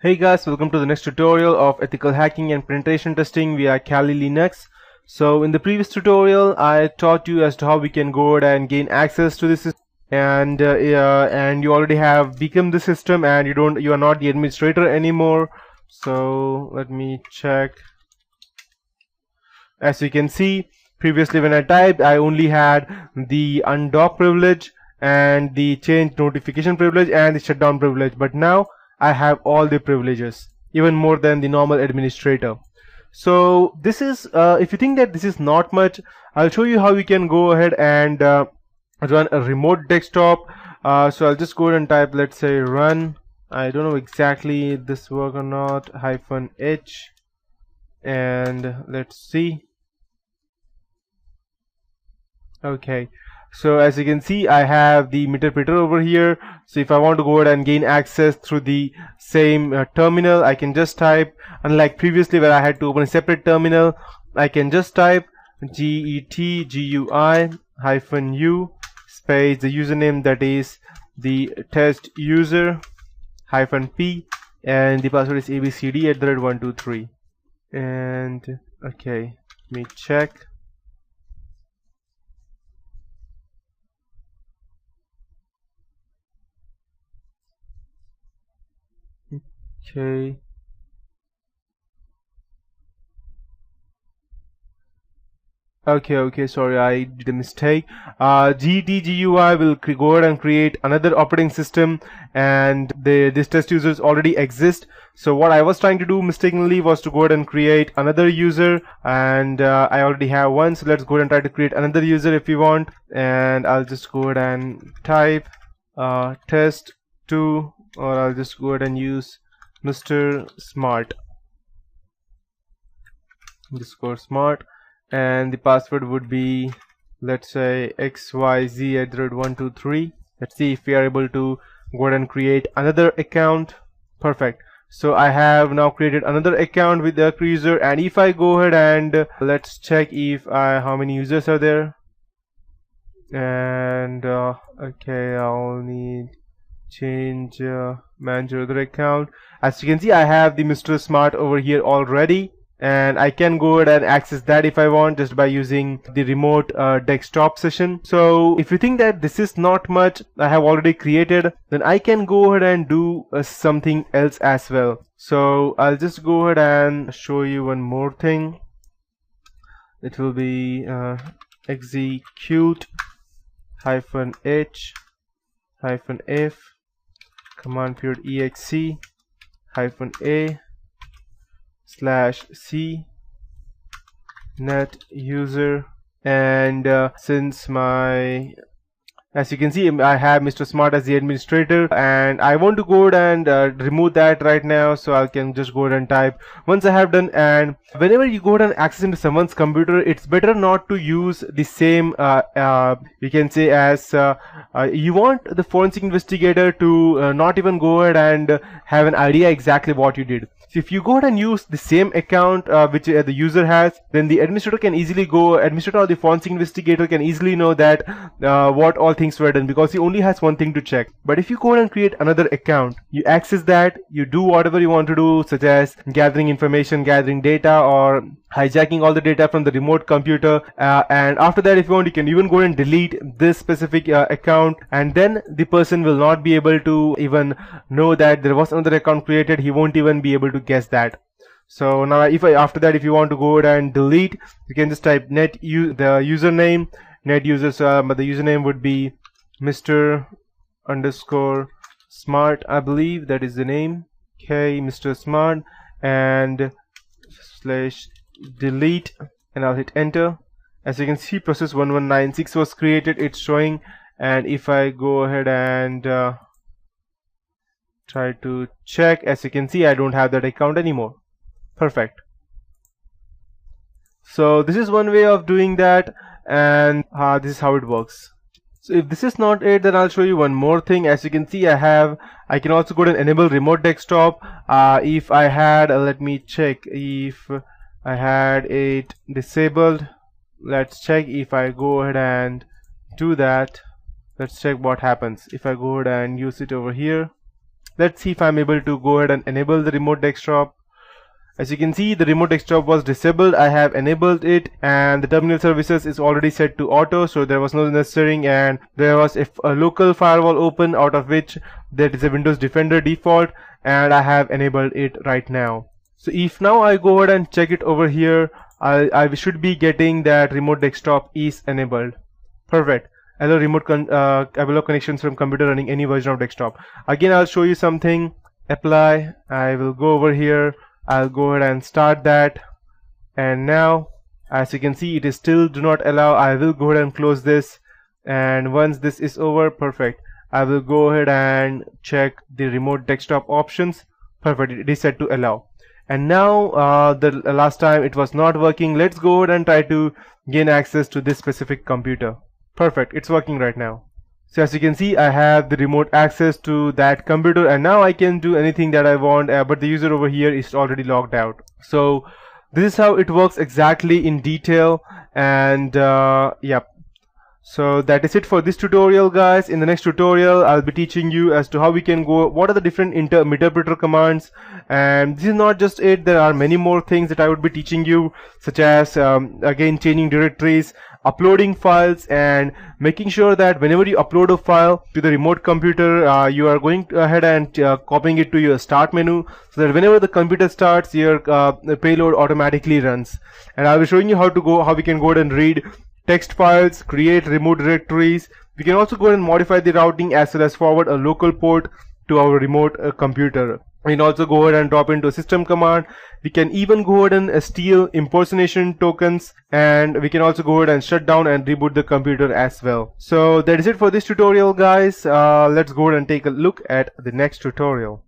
Hey guys, welcome to the next tutorial of ethical hacking and penetration testing via Kali Linux. So in the previous tutorial, I taught you as to how we can go ahead and gain access to this system, and you already have become the system, and you are not the administrator anymore. So let me check. As you can see, previously when I typed, I only had the undock privilege and the change notification privilege and the shutdown privilege, but now I have all the privileges, even more than the normal administrator. So this is, if you think that this is not much, I'll show you how we can go ahead and run a remote desktop. So I'll just go ahead and type, let's say, run. I don't know exactly this work or not, -h, and let's see. Okay, so as you can see, I have the interpreter over here. So if I want to go ahead and gain access through the same terminal, I can just type, unlike previously where I had to open a separate terminal, I can just type getgui-u space the username, that is the test user -p, and the password is abcd@123. And okay, let me check. Okay. Okay, sorry, I did a mistake. GTGUI will go ahead and create another operating system, and this test users already exist. So what I was trying to do mistakenly was to go ahead and create another user, and I already have one. So let's go ahead and try to create another user if you want, and I'll just go ahead and type test2, or I'll just go ahead and use Mr. Smart _smart, and the password would be, let's say, xyz@123. Let's see if we are able to go ahead and create another account. Perfect. So I have now created another account with the user, and if I go ahead and let's check if how many users are there, and okay, I'll need change manager other account. As you can see, I have the Mr. Smart over here already, and I can go ahead and access that if I want, just by using the remote desktop session. So if you think that this is not much I have already created, then I can go ahead and do something else as well. So I'll just go ahead and show you one more thing. It will be execute -h -f command period exe -a /c net user, and since as you can see, I have Mr. Smart as the administrator, and I want to go ahead and remove that right now. So I can just go ahead and type once I have done. And whenever you go ahead and access into someone's computer, it's better not to use the same you can say as you want the forensic investigator to not even go ahead and have an idea exactly what you did. So if you go ahead and use the same account which the user has, then the administrator or the forensic investigator can easily know that what all things were done, because he only has one thing to check. But if you go ahead and create another account, you access that, you do whatever you want to do, such as gathering information, gathering data, or hijacking all the data from the remote computer, and after that, if you want, you can even go and delete this specific account, and then the person will not be able to even know that there was another account created. He won't even be able to guess that. So now after that, if you want to go ahead and delete, you can just type the username net user, but the username would be Mr._Smart, I believe that is the name. Okay, Mr. Smart, and /delete, and I'll hit enter. As you can see, process 1196 was created, it's showing. And if I go ahead and try to check, as you can see, I don't have that account anymore. Perfect. So this is one way of doing that, and this is how it works. So if this is not it, then I'll show you one more thing. As you can see, I can also go and enable remote desktop. If I had let me check if I had it disabled. Let's check. If I go ahead and do that, let's check what happens if I go ahead and use it over here. Let's see if I'm able to go ahead and enable the remote desktop. As you can see, the remote desktop was disabled. I have enabled it, and the terminal services is already set to auto, so there was no necessary, and there was a local firewall open, out of which there is a Windows Defender default, and I have enabled it right now. So if now I go ahead and check it over here, I should be getting that remote desktop is enabled. Perfect. Allow allow connections from computer running any version of desktop. Again, I'll show you something. Apply. I will go over here. I'll go ahead and start that, and now as you can see, it is still do not allow. I will go ahead and close this, and once this is over, perfect, I will go ahead and check the remote desktop options. Perfect, it is set to allow. And now the last time it was not working. Let's go ahead and try to gain access to this specific computer. Perfect, it's working right now. So as you can see, I have the remote access to that computer, and now I can do anything that I want, but the user over here is already logged out. So this is how it works exactly in detail, and yep. So that is it for this tutorial, guys. In the next tutorial, I'll be teaching you as to how we can go, what are the different interpreter commands, and this is not just it. There are many more things that I would be teaching you, such as again, changing directories, uploading files, and making sure that whenever you upload a file to the remote computer, you are going ahead and copying it to your start menu, so that whenever the computer starts, your payload automatically runs. And I'll be showing you how we can go ahead and read text files, create remote directories. We can also go ahead and modify the routing as well as forward a local port to our remote computer. We can also go ahead and drop into a system command. We can even go ahead and steal impersonation tokens, and we can also go ahead and shut down and reboot the computer as well. So that is it for this tutorial, guys. Let's go ahead and take a look at the next tutorial.